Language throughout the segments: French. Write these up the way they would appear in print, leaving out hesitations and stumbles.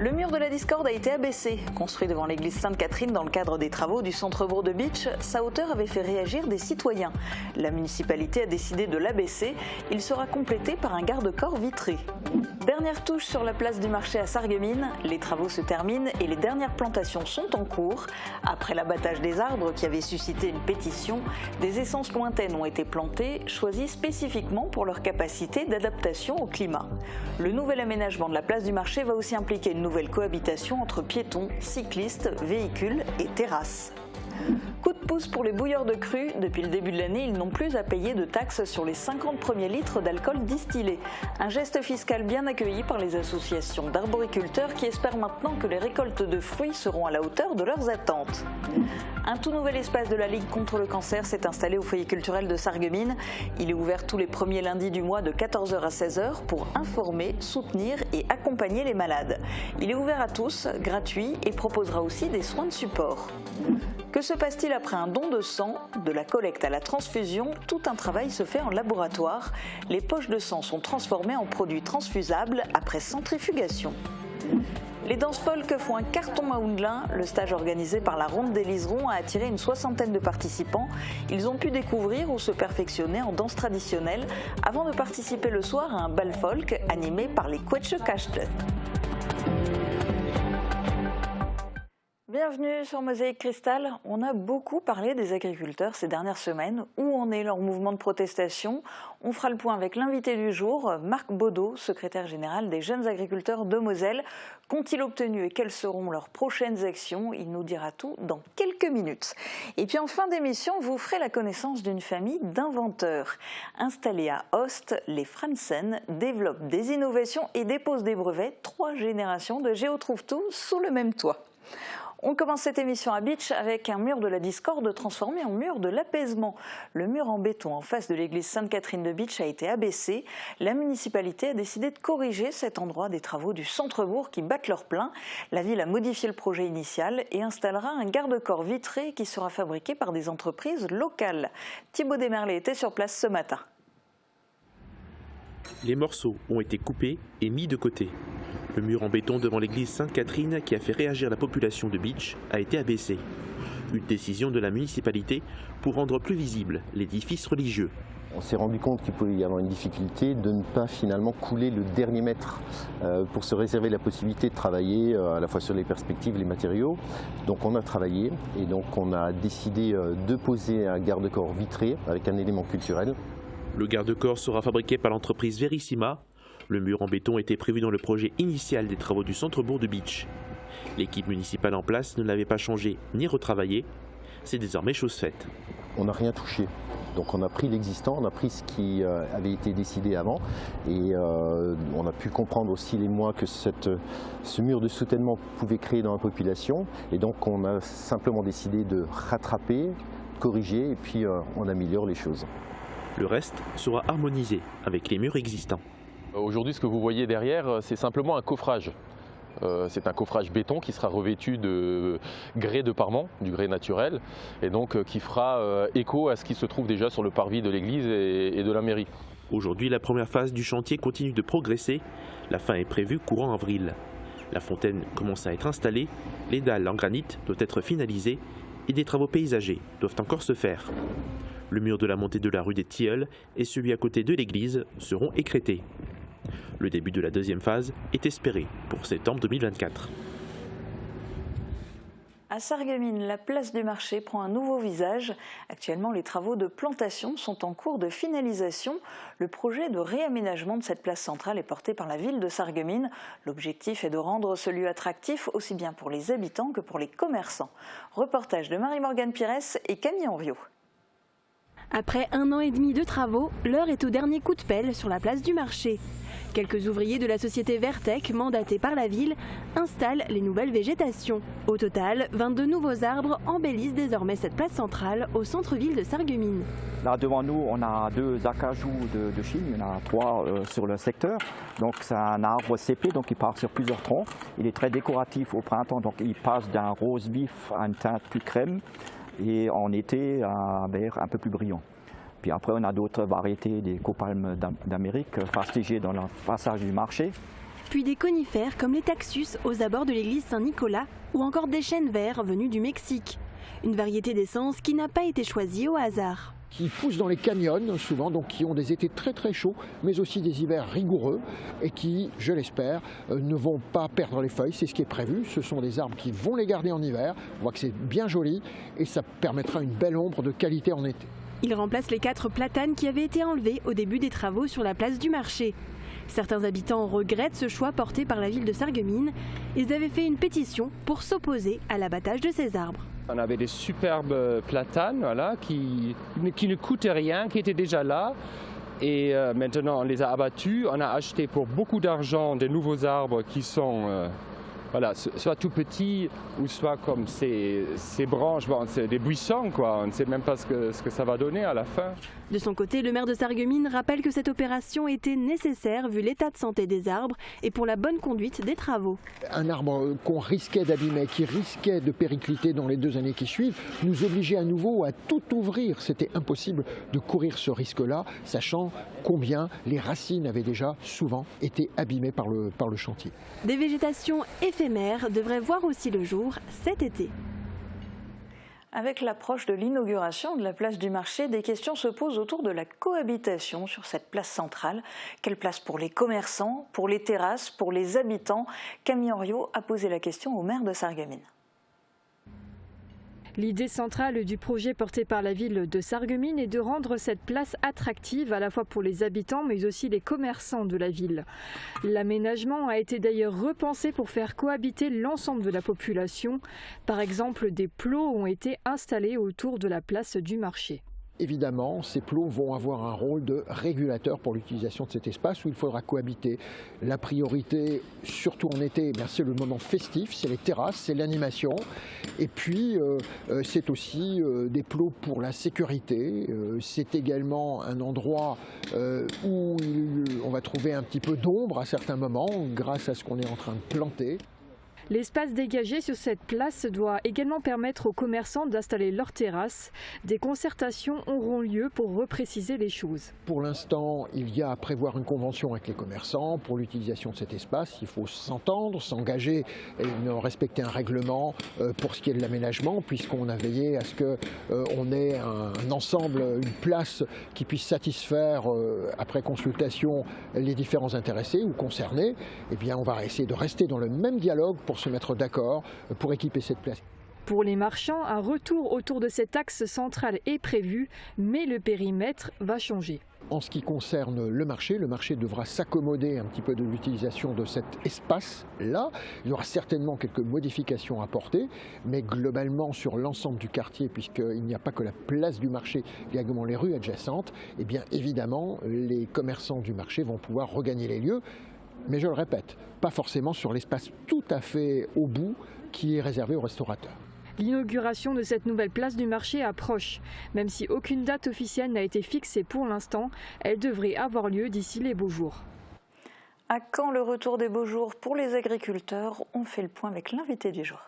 Le mur de la discorde a été abaissé. Construit devant l'église Sainte-Catherine dans le cadre des travaux du centre-bourg de Bitche, sa hauteur avait fait réagir des citoyens. La municipalité a décidé de l'abaisser. Il sera complété par un garde-corps vitré. Dernière touche sur la place du marché à Sarreguemines. Les travaux se terminent et les dernières plantations sont en cours. Après l'abattage des arbres qui avait suscité une pétition, des essences lointaines ont été plantées, choisies spécifiquement pour leur capacité d'adaptation au climat. Le nouvel aménagement de la place du marché va aussi impliquer une nouvelle cohabitation entre piétons, cyclistes, véhicules et terrasses. Coup de pouce pour les bouilleurs de cru. Depuis le début de l'année, ils n'ont plus à payer de taxes sur les 50 premiers litres d'alcool distillé. Un geste fiscal bien accueilli par les associations d'arboriculteurs qui espèrent maintenant que les récoltes de fruits seront à la hauteur de leurs attentes. Un tout nouvel espace de la Ligue contre le cancer s'est installé au foyer culturel de Sarreguemines. Il est ouvert tous les premiers lundis du mois de 14h à 16h pour informer, soutenir et accompagner les malades. Il est ouvert à tous, gratuit et proposera aussi des soins de support. Que se passe-t-il après un don de sang? De la collecte à la transfusion, tout un travail se fait en laboratoire. Les poches de sang sont transformées en produits transfusables après centrifugation. Les danses folk font un carton à Houndelin. Le stage organisé par la Ronde des Liserons a attiré une 60aine de participants. Ils ont pu découvrir ou se perfectionner en danse traditionnelle avant de participer le soir à un bal folk animé par les Quetsche Kachte. Bienvenue sur Mosaïque Cristal. On a beaucoup parlé des agriculteurs ces dernières semaines. Où en est leur mouvement de protestation? On fera le point avec l'invité du jour, Marc Baudot, secrétaire général des jeunes agriculteurs de Moselle. Qu'ont-ils obtenu et quelles seront leurs prochaines actions? Il nous dira tout dans quelques minutes. Et puis en fin d'émission, vous ferez la connaissance d'une famille d'inventeurs. Installés à Host, les Fransen développent des innovations et déposent des brevets. 3 générations de géotrouve-tout sous le même toit. On commence cette émission à Bitche avec un mur de la discorde transformé en mur de l'apaisement. Le mur en béton en face de l'église Sainte-Catherine de Bitche a été abaissé. La municipalité a décidé de corriger cet endroit des travaux du centre-bourg qui battent leur plein. La ville a modifié le projet initial et installera un garde-corps vitré qui sera fabriqué par des entreprises locales. Thibaut Desmerlet était sur place ce matin. Les morceaux ont été coupés et mis de côté. Le mur en béton devant l'église Sainte-Catherine, qui a fait réagir la population de Bitche, a été abaissé. Une décision de la municipalité pour rendre plus visible l'édifice religieux. On s'est rendu compte qu'il pouvait y avoir une difficulté de ne pas finalement couler le dernier mètre pour se réserver la possibilité de travailler à la fois sur les perspectives, les matériaux. Donc on a travaillé et donc on a décidé de poser un garde-corps vitré avec un élément culturel. Le garde-corps sera fabriqué par l'entreprise Verissima. Le mur en béton était prévu dans le projet initial des travaux du centre-bourg de Bitche. L'équipe municipale en place ne l'avait pas changé ni retravaillé. C'est désormais chose faite. On n'a rien touché. Donc on a pris l'existant, on a pris ce qui avait été décidé avant et on a pu comprendre aussi les mois que ce mur de soutènement pouvait créer dans la population. Et donc on a simplement décidé de rattraper, corriger et puis on améliore les choses. Le reste sera harmonisé avec les murs existants. Aujourd'hui, ce que vous voyez derrière, c'est simplement un coffrage. C'est un coffrage béton qui sera revêtu de grès de Parmont, du grès naturel, et donc qui fera écho à ce qui se trouve déjà sur le parvis de l'église et de la mairie. Aujourd'hui, la première phase du chantier continue de progresser. La fin est prévue courant avril. La fontaine commence à être installée, les dalles en granit doivent être finalisées et des travaux paysagers doivent encore se faire. Le mur de la montée de la rue des Tilleuls et celui à côté de l'église seront écrêtés. Le début de la deuxième phase est espéré pour septembre 2024. À Sarreguemines, la place du marché prend un nouveau visage. Actuellement, les travaux de plantation sont en cours de finalisation. Le projet de réaménagement de cette place centrale est porté par la ville de Sarreguemines. L'objectif est de rendre ce lieu attractif aussi bien pour les habitants que pour les commerçants. Reportage de Marie-Morgane Pires et Camille Henriot. Après 1 an et demi de travaux, l'heure est au dernier coup de pelle sur la place du marché. Quelques ouvriers de la société Vertec, mandatés par la ville, installent les nouvelles végétations. Au total, 22 nouveaux arbres embellissent désormais cette place centrale au centre-ville de Sarreguemines. Là devant nous, on a 2 acajou de Chine, il y en a 3 sur le secteur. Donc c'est un arbre cépé, donc il part sur plusieurs troncs. Il est très décoratif au printemps, donc il passe d'un rose vif à une teinte plus crème. Et en été, un vert un peu plus brillant. Puis après, on a d'autres variétés, des copalmes d'Amérique, fastigées dans le passage du marché. puis des conifères comme les taxus aux abords de l'église Saint-Nicolas ou encore des chênes verts venus du Mexique. Une variété d'essences qui n'a pas été choisie au hasard. Qui poussent dans les canyons souvent, donc qui ont des étés très très chauds, mais aussi des hivers rigoureux et qui, je l'espère, ne vont pas perdre les feuilles. C'est ce qui est prévu. Ce sont des arbres qui vont les garder en hiver. On voit que c'est bien joli et ça permettra une belle ombre de qualité en été. Il remplace les 4 platanes qui avaient été enlevés au début des travaux sur la place du marché. Certains habitants regrettent ce choix porté par la ville de Sarreguemines. Ils avaient fait une pétition pour s'opposer à l'abattage de ces arbres. On avait des superbes platanes voilà, qui ne coûtaient rien, qui étaient déjà là. Et maintenant, on les a abattus. On a acheté pour beaucoup d'argent des nouveaux arbres qui sont soit tout petits ou soit comme ces branches, c'est des buissons, quoi. On ne sait même pas ce que ça va donner à la fin. De son côté, le maire de Sarreguemines rappelle que cette opération était nécessaire vu l'état de santé des arbres et pour la bonne conduite des travaux. Un arbre qu'on risquait d'abîmer, qui risquait de péricliter dans les 2 années qui suivent, nous obligeait à nouveau à tout ouvrir. C'était impossible de courir ce risque-là, sachant combien les racines avaient déjà souvent été abîmées par le chantier. Des végétations éphémères devraient voir aussi le jour cet été. Avec l'approche de l'inauguration de la place du marché, des questions se posent autour de la cohabitation sur cette place centrale. Quelle place pour les commerçants, pour les terrasses, pour les habitants? Camille Henriot a posé la question au maire de Sarreguemines. L'idée centrale du projet porté par la ville de Sarreguemines est de rendre cette place attractive à la fois pour les habitants mais aussi les commerçants de la ville. L'aménagement a été d'ailleurs repensé pour faire cohabiter l'ensemble de la population. Par exemple, des plots ont été installés autour de la place du marché. Évidemment, ces plots vont avoir un rôle de régulateur pour l'utilisation de cet espace où il faudra cohabiter. La priorité, surtout en été, c'est le moment festif, c'est les terrasses, c'est l'animation. Et puis, c'est aussi des plots pour la sécurité. C'est également un endroit où on va trouver un petit peu d'ombre à certains moments grâce à ce qu'on est en train de planter. L'espace dégagé sur cette place doit également permettre aux commerçants d'installer leurs terrasses. Des concertations auront lieu pour repréciser les choses. Pour l'instant, il y a à prévoir une convention avec les commerçants pour l'utilisation de cet espace. Il faut s'entendre, s'engager et respecter un règlement pour ce qui est de l'aménagement, puisqu'on a veillé à ce qu'on ait un ensemble, une place qui puisse satisfaire, après consultation, les différents intéressés ou concernés. Eh bien, on va essayer de rester dans le même dialogue pour se mettre d'accord pour équiper cette place. Pour les marchands, un retour autour de cet axe central est prévu, mais le périmètre va changer. En ce qui concerne le marché devra s'accommoder un petit peu de l'utilisation de cet espace-là. Il y aura certainement quelques modifications à apporter, mais globalement sur l'ensemble du quartier, puisqu'il n'y a pas que la place du marché, il y a également les rues adjacentes, et bien évidemment les commerçants du marché vont pouvoir regagner les lieux. Mais je le répète, pas forcément sur l'espace tout à fait au bout qui est réservé aux restaurateurs. L'inauguration de cette nouvelle place du marché approche. Même si aucune date officielle n'a été fixée pour l'instant, elle devrait avoir lieu d'ici les beaux jours. À quand le retour des beaux jours pour les agriculteurs? On fait le point avec l'invité du jour.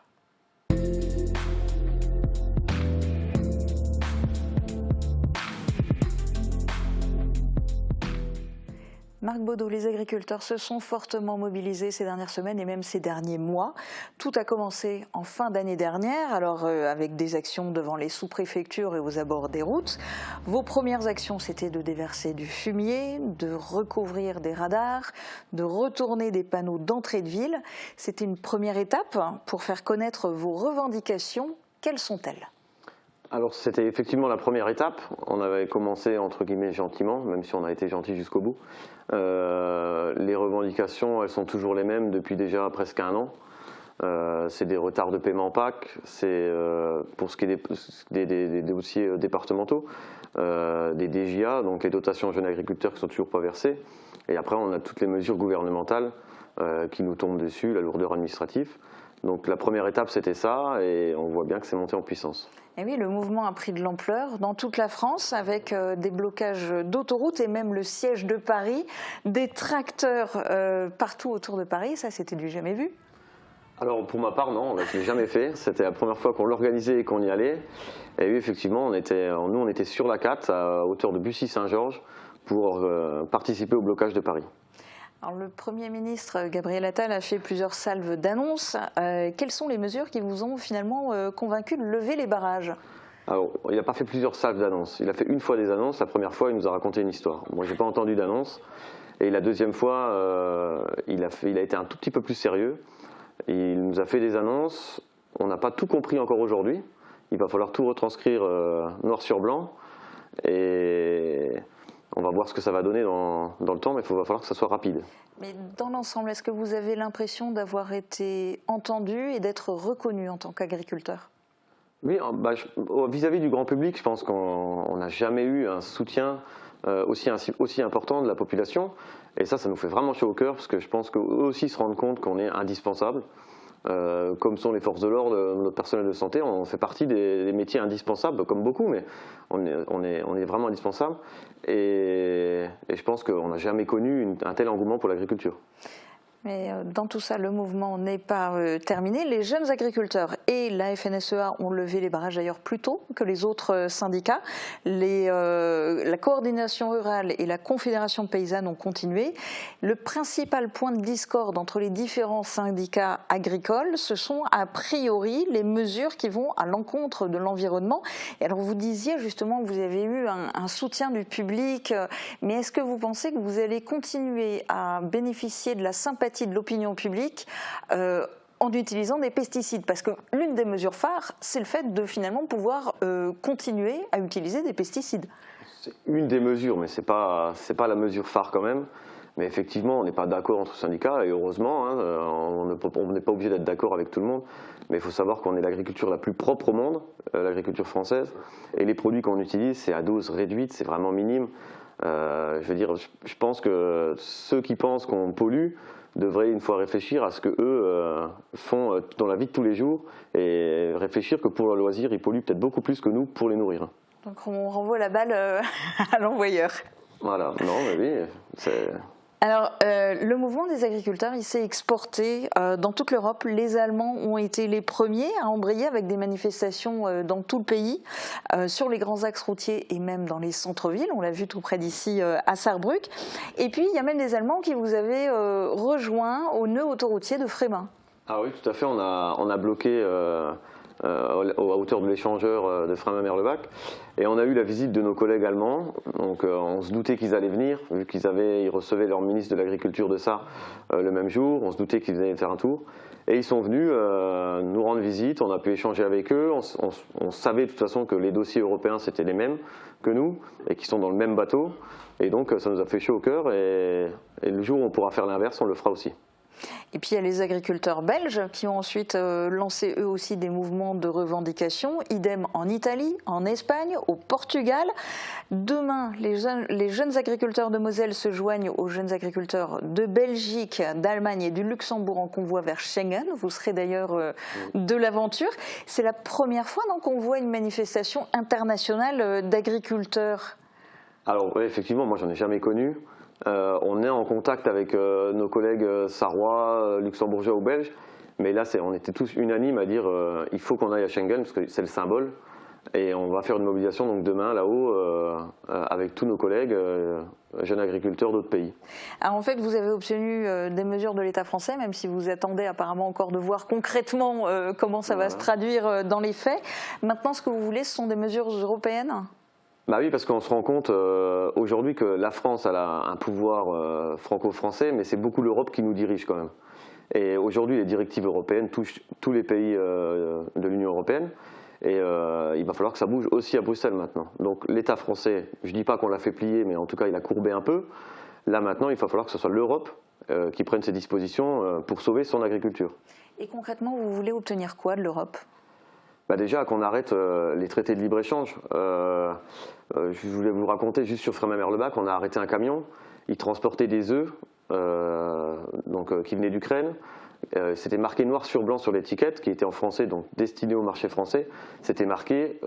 Marc Baudot, les agriculteurs se sont fortement mobilisés ces dernières semaines et même ces derniers mois. Tout a commencé en fin d'année dernière, alors avec des actions devant les sous-préfectures et aux abords des routes. Vos premières actions, c'était de déverser du fumier, de recouvrir des radars, de retourner des panneaux d'entrée de ville. C'était une première étape pour faire connaître vos revendications. Quelles sont-elles ? Alors c'était effectivement la première étape. On avait commencé entre guillemets gentiment, même si on a été gentil jusqu'au bout. Les revendications, elles sont toujours les mêmes depuis déjà presque 1 an. C'est des retards de paiement PAC, c'est pour ce qui est des dossiers départementaux, des DJA, donc les dotations jeunes agriculteurs qui sont toujours pas versées. Et après on a toutes les mesures gouvernementales qui nous tombent dessus, la lourdeur administrative. Donc la première étape c'était ça et on voit bien que c'est monté en puissance. Et oui, le mouvement a pris de l'ampleur dans toute la France avec des blocages d'autoroutes et même le siège de Paris, des tracteurs partout autour de Paris, ça c'était du jamais vu. Alors pour ma part non, je ne l'ai jamais fait, c'était la première fois qu'on l'organisait et qu'on y allait. Et oui effectivement, on était sur la 4 à hauteur de Bussy-Saint-Georges pour participer au blocage de Paris. Alors, le Premier ministre Gabriel Attal a fait plusieurs salves d'annonces. Quelles sont les mesures qui vous ont finalement convaincu de lever les barrages ? Alors, il n'a pas fait plusieurs salves d'annonces. Il a fait une fois des annonces. La première fois, il nous a raconté une histoire. Moi, je n'ai pas entendu d'annonce. Et la deuxième fois, il a été un tout petit peu plus sérieux. Il nous a fait des annonces. On n'a pas tout compris encore aujourd'hui. Il va falloir tout retranscrire noir sur blanc. Et on va voir ce que ça va donner dans le temps, mais il va falloir que ça soit rapide. Mais dans l'ensemble, est-ce que vous avez l'impression d'avoir été entendu et d'être reconnu en tant qu'agriculteur ? Oui, vis-à-vis du grand public, je pense qu'on n'a jamais eu un soutien aussi important de la population. Et ça nous fait vraiment chaud au cœur, parce que je pense qu'eux aussi se rendent compte qu'on est indispensable. Comme sont les forces de l'ordre, notre personnel de santé, on fait partie des métiers indispensables, comme beaucoup, mais on est vraiment indispensable. Et je pense qu'on n'a jamais connu un tel engouement pour l'agriculture. Mais dans tout ça, le mouvement n'est pas terminé. Les jeunes agriculteurs et la FNSEA ont levé les barrages d'ailleurs plus tôt que les autres syndicats. La coordination rurale et la confédération paysanne ont continué. Le principal point de discorde entre les différents syndicats agricoles, ce sont a priori les mesures qui vont à l'encontre de l'environnement. Et alors vous disiez justement que vous avez eu un soutien du public, mais est-ce que vous pensez que vous allez continuer à bénéficier de la sympathie de l'opinion publique en utilisant des pesticides? Parce que l'une des mesures phares, c'est le fait de finalement pouvoir continuer à utiliser des pesticides. C'est une des mesures, mais c'est pas la mesure phare quand même. Mais effectivement, on n'est pas d'accord entre syndicats, et heureusement, hein, on n'est pas obligé d'être d'accord avec tout le monde. Mais il faut savoir qu'on est l'agriculture la plus propre au monde, l'agriculture française, et les produits qu'on utilise, c'est à dose réduite, c'est vraiment minime. Je pense que ceux qui pensent qu'on pollue devraient une fois réfléchir à ce qu'eux font dans la vie de tous les jours, et réfléchir que pour leur loisir, ils polluent peut-être beaucoup plus que nous pour les nourrir. Donc on renvoie la balle à l'envoyeur. Voilà, non mais oui, c'est... Alors, le mouvement des agriculteurs, il s'est exporté dans toute l'Europe. Les Allemands ont été les premiers à embrayer avec des manifestations dans tout le pays, sur les grands axes routiers et même dans les centres-villes. On l'a vu tout près d'ici à Sarrebruck. Et puis, il y a même des Allemands qui vous avaient rejoint au nœud autoroutier de Frémin. Ah oui, tout à fait. On a bloqué à hauteur de l'échangeur de Frémin-Merlebac. Et on a eu la visite de nos collègues allemands, donc on se doutait qu'ils allaient venir, vu qu'ils recevaient leur ministre de l'Agriculture de Sarre le même jour, on se doutait qu'ils venaient faire un tour. Et ils sont venus nous rendre visite, on a pu échanger avec eux, on savait de toute façon que les dossiers européens c'était les mêmes que nous, et qu'ils sont dans le même bateau, et donc ça nous a fait chaud au cœur, et le jour où on pourra faire l'inverse, on le fera aussi. Et puis il y a les agriculteurs belges qui ont ensuite lancé eux aussi des mouvements de revendication, idem en Italie, en Espagne, au Portugal. Demain, les jeunes agriculteurs de Moselle se joignent aux jeunes agriculteurs de Belgique, d'Allemagne et du Luxembourg en convoi vers Schengen. Vous serez d'ailleurs de l'aventure. C'est la première fois qu'on voit une manifestation internationale d'agriculteurs. Alors oui, effectivement, moi j'en ai jamais connu. On est en contact avec nos collègues sarrois, luxembourgeois ou belges, mais là on était tous unanimes à dire il faut qu'on aille à Schengen parce que c'est le symbole, et on va faire une mobilisation donc demain là-haut avec tous nos collègues jeunes agriculteurs d'autres pays. Alors en fait vous avez obtenu des mesures de l'État français, même si vous attendez apparemment encore de voir concrètement comment ça va se traduire dans les faits. Maintenant ce que vous voulez, ce sont des mesures européennes ? Bah oui, parce qu'on se rend compte aujourd'hui que la France a un pouvoir franco-français, mais c'est beaucoup l'Europe qui nous dirige quand même. Et aujourd'hui, les directives européennes touchent tous les pays de l'Union européenne, et il va falloir que ça bouge aussi à Bruxelles maintenant. Donc l'État français, je ne dis pas qu'on l'a fait plier, mais en tout cas il a courbé un peu. Là maintenant, il va falloir que ce soit l'Europe qui prenne ses dispositions pour sauver son agriculture. Et concrètement, vous voulez obtenir quoi de l'Europe ? Déjà qu'on arrête les traités de libre-échange. Je voulais vous raconter, juste sur Frémin-Merlebac, on a arrêté un camion, il transportait des œufs qui venaient d'Ukraine. C'était marqué noir sur blanc sur l'étiquette, qui était en français, donc destiné au marché français. C'était marqué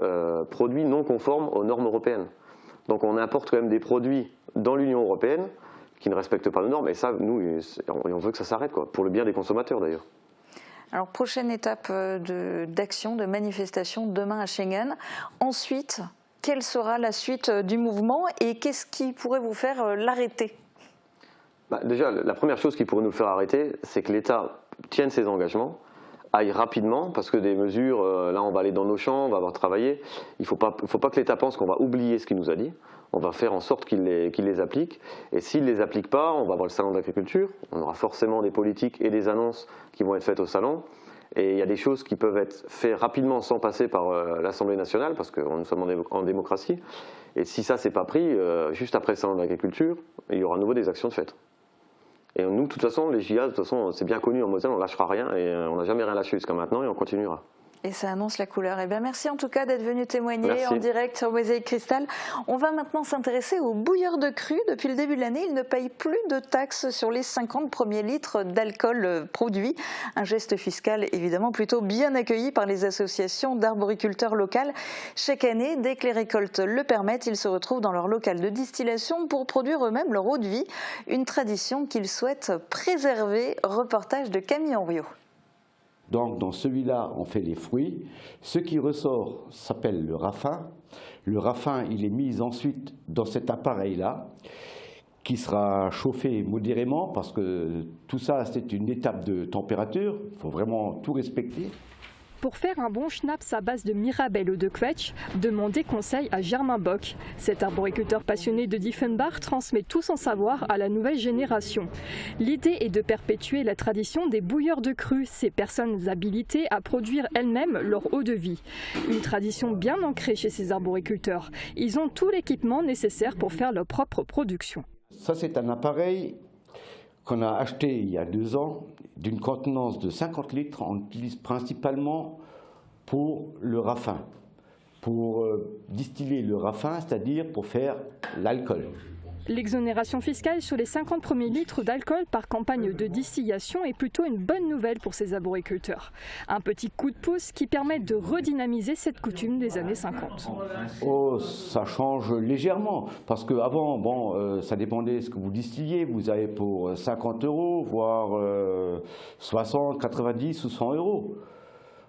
produits non conformes aux normes européennes. Donc on importe quand même des produits dans l'Union européenne qui ne respectent pas nos normes, et ça, nous, on veut que ça s'arrête, pour le bien des consommateurs d'ailleurs. Alors, prochaine étape d'action, de manifestation demain à Schengen. Ensuite, quelle sera la suite du mouvement et qu'est-ce qui pourrait vous faire l'arrêter ? Déjà, la première chose qui pourrait nous faire arrêter, c'est que l'État tienne ses engagements, aille rapidement, parce que des mesures, là on va aller dans nos champs, on va avoir travaillé. Il ne faut pas que l'État pense qu'on va oublier ce qu'il nous a dit. On va faire en sorte qu'il les applique. Et s'il ne les applique pas, on va avoir le salon de l'agriculture. On aura forcément des politiques et des annonces qui vont être faites au salon. Et il y a des choses qui peuvent être faites rapidement sans passer par l'Assemblée nationale, parce que nous sommes en démocratie. Et si ça, c'est pas pris, juste après le salon de l'agriculture, il y aura à nouveau des actions de fait. Et nous, de toute façon, les JA, de toute façon, c'est bien connu en Moselle, on ne lâchera rien et on n'a jamais rien lâché jusqu'à maintenant et on continuera. Et ça annonce la couleur. Eh bien, merci en tout cas d'être venu témoigner Merci. en direct sur Mosaïque Cristal. On va maintenant s'intéresser aux bouilleurs de cru. Depuis le début de l'année, ils ne payent plus de taxes sur les 50 premiers litres d'alcool produits. Un geste fiscal évidemment plutôt bien accueilli par les associations d'arboriculteurs locales. Chaque année, dès que les récoltes le permettent, ils se retrouvent dans leur local de distillation pour produire eux-mêmes leur eau de vie. Une tradition qu'ils souhaitent préserver. Reportage de Camille Henriot. Donc dans celui-là, on fait les fruits. Ce qui ressort s'appelle le rafin. Le rafin, il est mis ensuite dans cet appareil-là, qui sera chauffé modérément, parce que tout ça, c'est une étape de température. Il faut vraiment tout respecter. Pour faire un bon schnapps à base de Mirabelle ou de Quetch, demandez conseil à Germain Bock. Cet arboriculteur passionné de Diefenbach transmet tout son savoir à la nouvelle génération. L'idée est de perpétuer la tradition des bouilleurs de cru, ces personnes habilitées à produire elles-mêmes leur eau de vie. Une tradition bien ancrée chez ces arboriculteurs. Ils ont tout l'équipement nécessaire pour faire leur propre production. Ça, c'est un appareil qu'on a acheté il y a 2 ans, d'une contenance de 50 litres. On l'utilise principalement pour le rafin, pour distiller le rafin, c'est-à-dire pour faire l'alcool. L'exonération fiscale sur les 50 premiers litres d'alcool par campagne de distillation est plutôt une bonne nouvelle pour ces arboriculteurs. Un petit coup de pouce qui permet de redynamiser cette coutume des années 50. Oh, ça change légèrement, parce qu'avant, bon, ça dépendait de ce que vous distilliez. Vous avez pour 50 €, voire 60, 90 ou 100 €.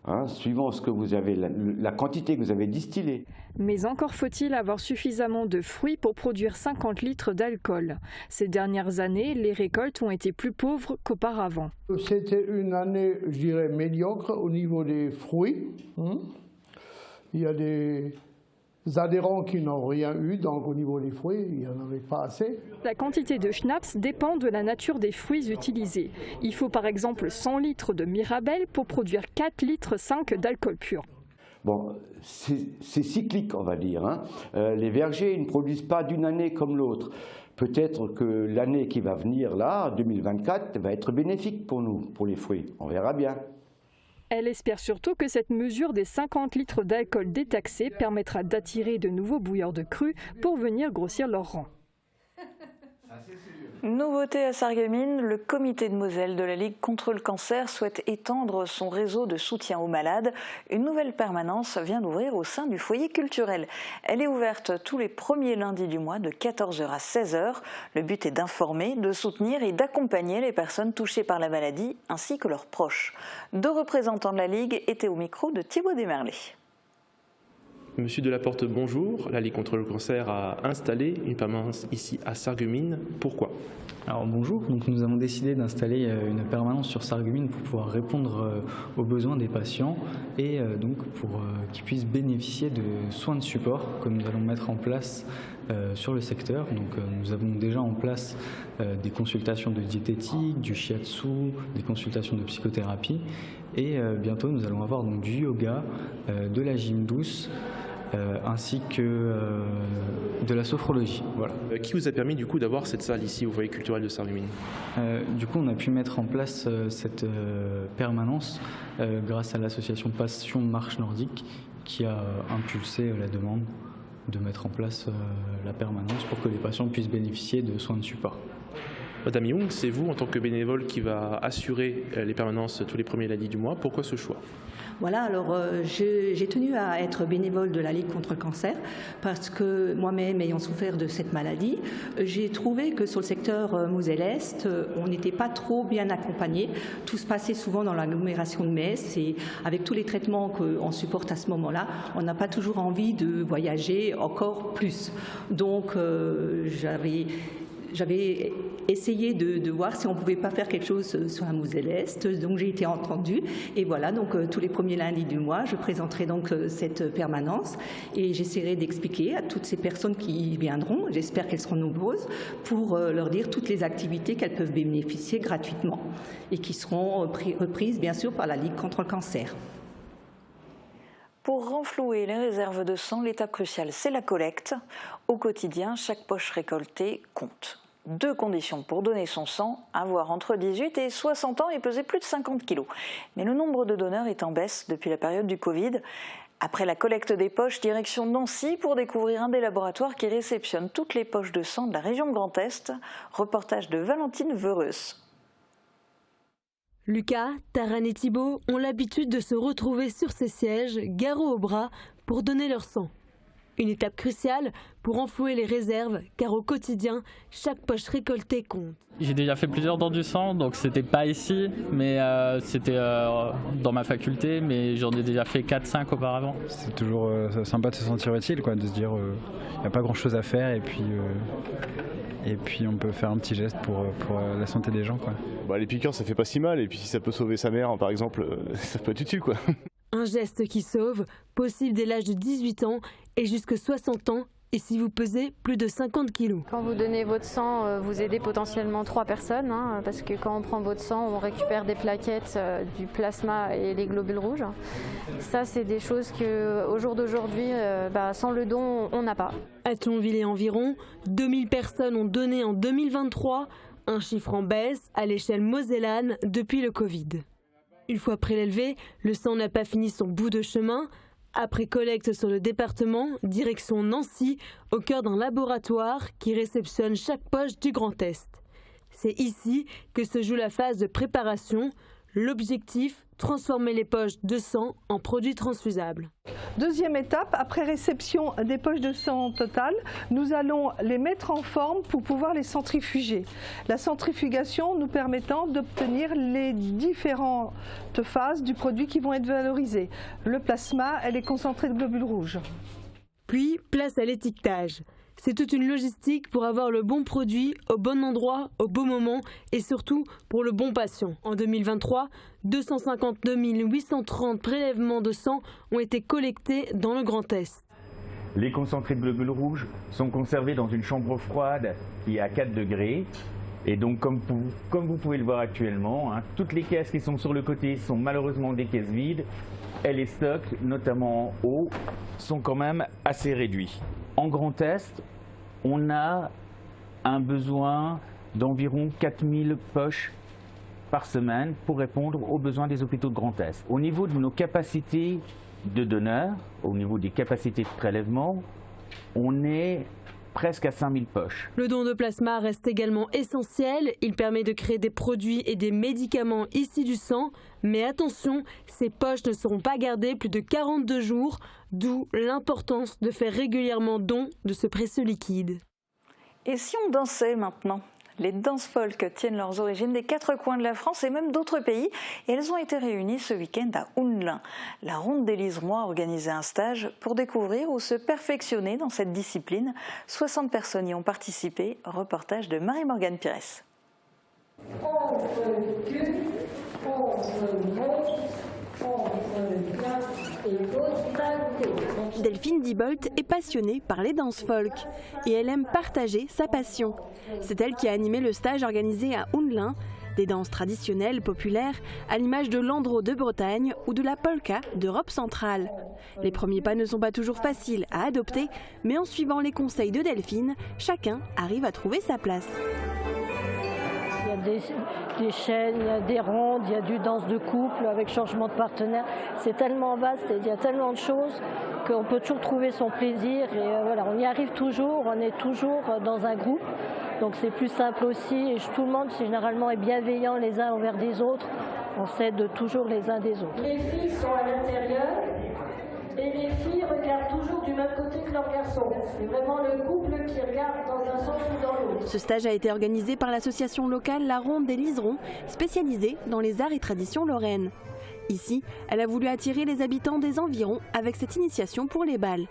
Hein, suivant ce que vous avez, la quantité que vous avez distillée. Mais encore faut-il avoir suffisamment de fruits pour produire 50 litres d'alcool. Ces dernières années, les récoltes ont été plus pauvres qu'auparavant. C'était une année, je dirais, médiocre au niveau des fruits. Il y a des adhérents qui n'ont rien eu, donc au niveau des fruits, il n'y en avait pas assez. La quantité de schnapps dépend de la nature des fruits utilisés. Il faut par exemple 100 litres de Mirabelle pour produire 4,5 litres d'alcool pur. Bon, c'est cyclique, on va dire. Hein. Les vergers ne produisent pas d'une année comme l'autre. Peut-être que l'année qui va venir, là, 2024, va être bénéfique pour nous, pour les fruits. On verra bien. Elle espère surtout que cette mesure des 50 litres d'alcool détaxés permettra d'attirer de nouveaux bouilleurs de cru pour venir grossir leur rang. Nouveauté à Sarreguemines, le comité de Moselle de la Ligue contre le cancer souhaite étendre son réseau de soutien aux malades. Une nouvelle permanence vient d'ouvrir au sein du foyer culturel. Elle est ouverte tous les premiers lundis du mois de 14h à 16h. Le but est d'informer, de soutenir et d'accompagner les personnes touchées par la maladie ainsi que leurs proches. 2 représentants de la Ligue étaient au micro de Thibaut Desmerlet. Monsieur Delaporte, bonjour. La Ligue contre le cancer a installé une permanence ici à Sarreguemines. Pourquoi ? Alors bonjour, donc nous avons décidé d'installer une permanence sur Sarreguemines pour pouvoir répondre aux besoins des patients et donc pour qu'ils puissent bénéficier de soins de support que nous allons mettre en place sur le secteur. Donc nous avons déjà en place des consultations de diététique, du shiatsu, des consultations de psychothérapie et bientôt nous allons avoir donc du yoga, de la gym douce, ainsi que de la sophrologie. Voilà. Qui vous a permis du coup d'avoir cette salle ici au foyer culturel de Sarreguemines ? Du coup, on a pu mettre en place cette permanence grâce à l'association Passion Marche Nordique qui a impulsé la demande de mettre en place la permanence pour que les patients puissent bénéficier de soins de support. Madame Young, c'est vous en tant que bénévole qui va assurer les permanences tous les premiers lundis du mois. Pourquoi ce choix ? Voilà, alors j'ai tenu à être bénévole de la Ligue contre le cancer parce que moi-même ayant souffert de cette maladie, j'ai trouvé que sur le secteur Moselle-Est, on n'était pas trop bien accompagné. Tout se passait souvent dans l'agglomération de Metz et avec tous les traitements qu'on supporte à ce moment-là, on n'a pas toujours envie de voyager encore plus. Donc j'avais essayé de voir si on ne pouvait pas faire quelque chose sur la Moselle-Est. Donc j'ai été entendue et voilà, donc tous les premiers lundis du mois, je présenterai donc cette permanence et j'essaierai d'expliquer à toutes ces personnes qui viendront, j'espère qu'elles seront nombreuses, pour leur dire toutes les activités qu'elles peuvent bénéficier gratuitement et qui seront reprises bien sûr par la Ligue contre le cancer. Pour renflouer les réserves de sang, l'étape cruciale, c'est la collecte. Au quotidien, chaque poche récoltée compte. 2 conditions pour donner son sang, avoir entre 18 et 60 ans et peser plus de 50 kg. Mais le nombre de donneurs est en baisse depuis la période du Covid. Après la collecte des poches, direction Nancy pour découvrir un des laboratoires qui réceptionne toutes les poches de sang de la région Grand Est. Reportage de Valentine Vereus. Lucas, Taran et Thibaut ont l'habitude de se retrouver sur ces sièges, garrots au bras, pour donner leur sang. Une étape cruciale pour enflouer les réserves, car au quotidien, chaque poche récoltée compte. J'ai déjà fait plusieurs dons du sang, donc c'était pas ici, mais c'était dans ma faculté, mais j'en ai déjà fait 4-5 auparavant. C'est toujours sympa de se sentir utile, quoi, de se dire il n'y a pas grand chose à faire et puis on peut faire un petit geste pour la santé des gens, quoi. Bah, les piqûres ça fait pas si mal et puis si ça peut sauver sa mère par exemple, ça peut être utile, quoi. Un geste qui sauve, possible dès l'âge de 18 ans et jusque 60 ans, et si vous pesez plus de 50 kg. Quand vous donnez votre sang, vous aidez potentiellement 3 personnes, parce que quand on prend votre sang, on récupère des plaquettes, du plasma et les globules rouges. Ça, c'est des choses qu'au jour d'aujourd'hui, sans le don, on n'a pas. À Thionville environ, 2000 personnes ont donné en 2023, un chiffre en baisse à l'échelle mosellane depuis le Covid. Une fois prélevé, le sang n'a pas fini son bout de chemin. Après collecte sur le département, direction Nancy, au cœur d'un laboratoire qui réceptionne chaque poche du Grand Est. C'est ici que se joue la phase de préparation. L'objectif, transformer les poches de sang en produits transfusables. Deuxième étape, après réception des poches de sang totales, nous allons les mettre en forme pour pouvoir les centrifuger. La centrifugation nous permettant d'obtenir les différentes phases du produit qui vont être valorisées. Le plasma et les concentrés de globules rouges. Puis, place à l'étiquetage. C'est toute une logistique pour avoir le bon produit au bon endroit, au bon moment et surtout pour le bon patient. En 2023, 252 830 prélèvements de sang ont été collectés dans le Grand Est. Les concentrés de globules rouges sont conservés dans une chambre froide qui est à 4 degrés. Et donc comme vous pouvez le voir actuellement, toutes les caisses qui sont sur le côté sont malheureusement des caisses vides. Et les stocks, notamment en haut, sont quand même assez réduits. En Grand Est, on a un besoin d'environ 4000 poches par semaine pour répondre aux besoins des hôpitaux de Grand Est. Au niveau de nos capacités de donneurs, au niveau des capacités de prélèvement, on est presque à 5000 poches. Le don de plasma reste également essentiel. Il permet de créer des produits et des médicaments issus du sang. Mais attention, ces poches ne seront pas gardées plus de 42 jours, d'où l'importance de faire régulièrement don de ce précieux liquide. Et si on dansait maintenant ? Les danses folk tiennent leurs origines des 4 coins de la France et même d'autres pays. Et elles ont été réunies ce week-end à Houndelin. La Ronde des Liserons a organisé un stage pour découvrir ou se perfectionner dans cette discipline. 60 personnes y ont participé. Reportage de Marie-Morgane Pires. Delphine Diebolt est passionnée par les danses folk et elle aime partager sa passion. C'est elle qui a animé le stage organisé à Houndelin, des danses traditionnelles populaires à l'image de l'andro de Bretagne ou de la polka d'Europe centrale. Les premiers pas ne sont pas toujours faciles à adopter, mais en suivant les conseils de Delphine, chacun arrive à trouver sa place. Il y a des chaînes, il y a des rondes, il y a du danse de couple avec changement de partenaire. C'est tellement vaste et il y a tellement de choses qu'on peut toujours trouver son plaisir. Et voilà, on y arrive toujours, on est toujours dans un groupe. Donc c'est plus simple aussi. Et tout le monde généralement est bienveillant les uns envers des autres. On s'aide toujours les uns des autres. Les filles sont à l'intérieur et les filles regardent toujours du même côté que leurs garçons. C'est vraiment le couple qui regarde dans un sens ou dans l'autre. Ce stage a été organisé par l'association locale La Ronde des Liserons, spécialisée dans les arts et traditions lorraines. Ici, elle a voulu attirer les habitants des environs avec cette initiation pour les bals.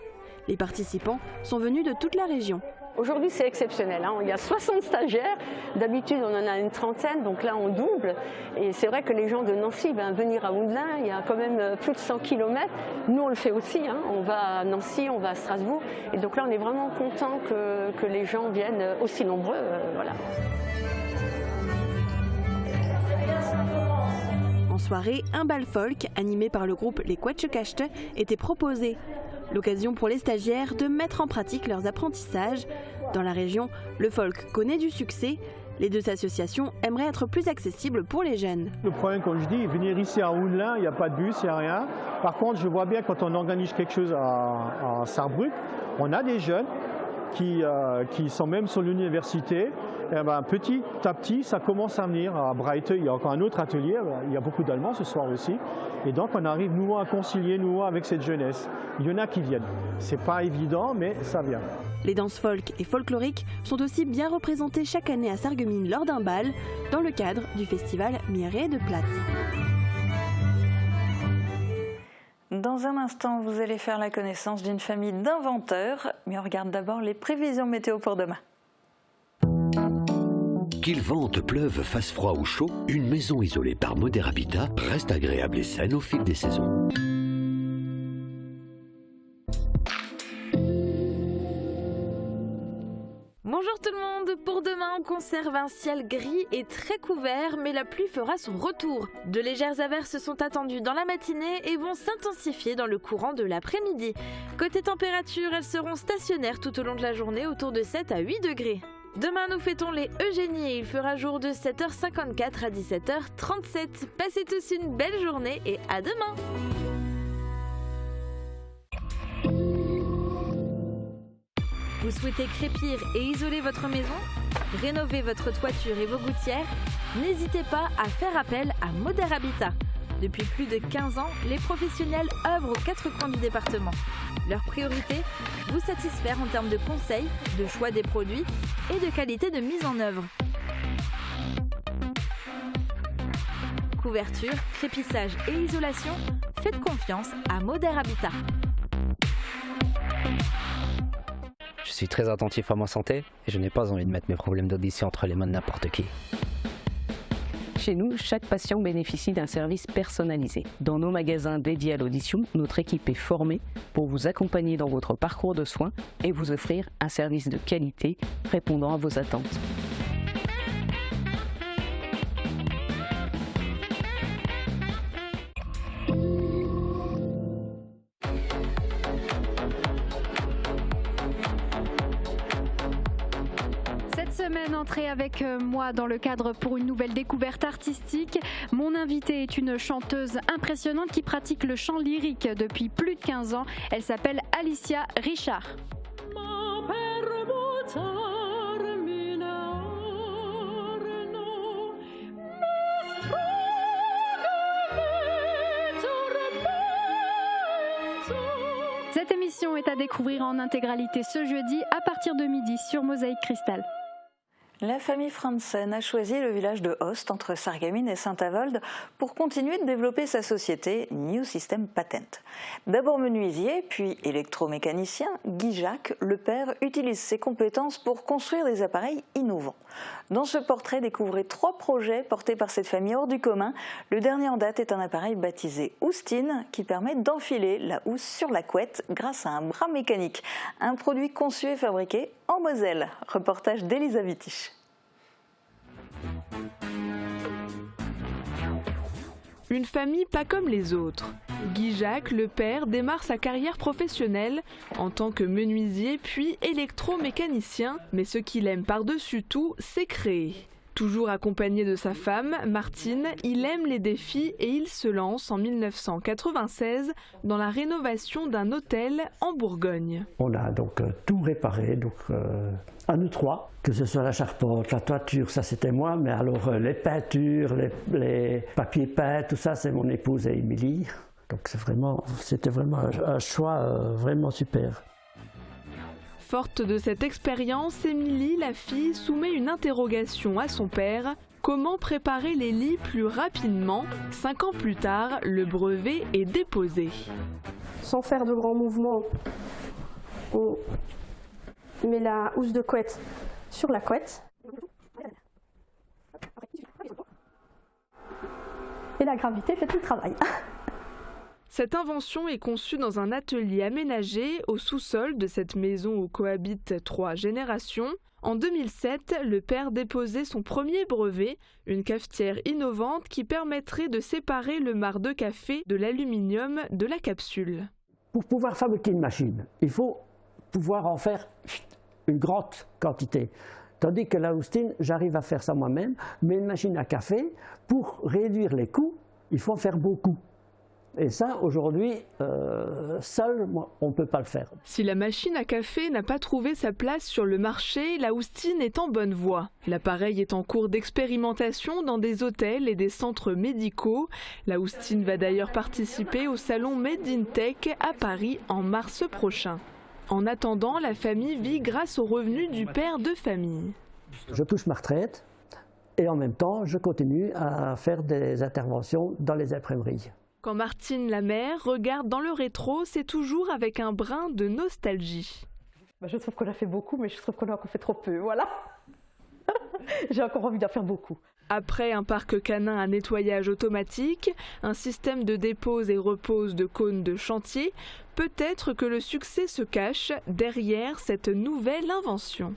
Les participants sont venus de toute la région. Aujourd'hui, c'est exceptionnel. Il y a 60 stagiaires. D'habitude, on en a une trentaine, donc là, on double. Et c'est vrai que les gens de Nancy, venir à Houndelin, il y a quand même plus de 100 km. Nous, on le fait aussi. On va à Nancy, on va à Strasbourg. Et donc là, on est vraiment content que les gens viennent aussi nombreux. Voilà. En soirée, un bal folk, animé par le groupe Les Quatschekachte, était proposé. L'occasion pour les stagiaires de mettre en pratique leurs apprentissages. Dans la région, le folk connaît du succès. Les deux associations aimeraient être plus accessibles pour les jeunes. Le problème, comme je dis, venir ici à Houndelin, il n'y a pas de bus, il n'y a rien. Par contre, je vois bien quand on organise quelque chose à Sarrebruck, on a des jeunes qui sont même sur l'université. Petit à petit, ça commence à venir. À Breite, il y a encore un autre atelier, il y a beaucoup d'Allemands ce soir aussi. Et donc on arrive nous à concilier nous avec cette jeunesse. Il y en a qui viennent. C'est pas évident, mais ça vient. Les danses folk et folkloriques sont aussi bien représentées chaque année à Sarreguemines lors d'un bal, dans le cadre du festival Mireille de Platte. Dans un instant, vous allez faire la connaissance d'une famille d'inventeurs, mais on regarde d'abord les prévisions météo pour demain. Qu'il vente, pleuve, fasse froid ou chaud, une maison isolée par Moder Habitat reste agréable et saine au fil des saisons. Bonjour tout le monde, pour demain on conserve un ciel gris et très couvert, mais la pluie fera son retour. De légères averses sont attendues dans la matinée et vont s'intensifier dans le courant de l'après-midi. Côté température, elles seront stationnaires tout au long de la journée autour de 7 à 8 degrés. Demain nous fêtons les Eugénies et il fera jour de 7h54 à 17h37. Passez tous une belle journée et à demain. Vous souhaitez crépir et isoler votre maison? Rénover votre toiture et vos gouttières? N'hésitez pas à faire appel à Moder Habitat. Depuis plus de 15 ans, les professionnels œuvrent aux 4 coins du département. Leur priorité, vous satisfaire en termes de conseils, de choix des produits et de qualité de mise en œuvre. Couverture, crépissage et isolation, faites confiance à Moder Habitat. Je suis très attentif à ma santé et je n'ai pas envie de mettre mes problèmes d'audition entre les mains de n'importe qui. Chez nous, chaque patient bénéficie d'un service personnalisé. Dans nos magasins dédiés à l'audition, notre équipe est formée pour vous accompagner dans votre parcours de soins et vous offrir un service de qualité répondant à vos attentes. Entrez avec moi dans le cadre pour une nouvelle découverte artistique. Mon invitée est une chanteuse impressionnante qui pratique le chant lyrique depuis plus de 15 ans. Elle s'appelle Alicia Richard. Cette émission est à découvrir en intégralité ce jeudi à partir de midi sur Mosaïque Cristal. La famille Franzen a choisi le village de Host entre Sarreguemines et Saint-Avold pour continuer de développer sa société New System Patent. D'abord menuisier, puis électromécanicien, Guy Jacques, le père, utilise ses compétences pour construire des appareils innovants. Dans ce portrait, découvrez 3 projets portés par cette famille hors du commun. Le dernier en date est un appareil baptisé Houstine qui permet d'enfiler la housse sur la couette grâce à un bras mécanique. Un produit conçu et fabriqué en Moselle. Reportage d'Elisa Wittich. Une famille pas comme les autres. Guy Jacques, le père, démarre sa carrière professionnelle en tant que menuisier puis électromécanicien, mais ce qu'il aime par-dessus tout, c'est créer. Toujours accompagné de sa femme, Martine, il aime les défis et il se lance en 1996 dans la rénovation d'un hôtel en Bourgogne. On a donc tout réparé, à nous 3, que ce soit la charpente, la toiture, ça c'était moi, mais alors les peintures, les papiers peints, tout ça c'est mon épouse et Émilie. Donc c'était vraiment un choix vraiment super. Forte de cette expérience, Émilie, la fille, soumet une interrogation à son père. Comment préparer les lits plus rapidement? 5 ans plus tard, le brevet est déposé. Sans faire de grands mouvements, on met la housse de couette sur la couette. Et la gravité fait tout le travail. Cette invention est conçue dans un atelier aménagé au sous-sol de cette maison où cohabitent 3 générations. En 2007, le père déposait son premier brevet, une cafetière innovante qui permettrait de séparer le marc de café de l'aluminium de la capsule. Pour pouvoir fabriquer une machine, il faut pouvoir en faire une grande quantité. Tandis que la Houstine, j'arrive à faire ça moi-même, mais une machine à café, pour réduire les coûts, il faut en faire beaucoup. Et ça, aujourd'hui, seul, on ne peut pas le faire. Si la machine à café n'a pas trouvé sa place sur le marché, la Houstine est en bonne voie. L'appareil est en cours d'expérimentation dans des hôtels et des centres médicaux. La Houstine va d'ailleurs participer au salon Made in Tech à Paris en mars prochain. En attendant, la famille vit grâce aux revenus du père de famille. Je touche ma retraite et en même temps, je continue à faire des interventions dans les imprimeries. Quand Martine, la mère, regarde dans le rétro, c'est toujours avec un brin de nostalgie. Je trouve qu'on a fait beaucoup, mais je trouve qu'on a encore fait trop peu, voilà. J'ai encore envie d'en faire beaucoup. Après un parc canin à nettoyage automatique, un système de dépose et repose de cônes de chantier, peut-être que le succès se cache derrière cette nouvelle invention.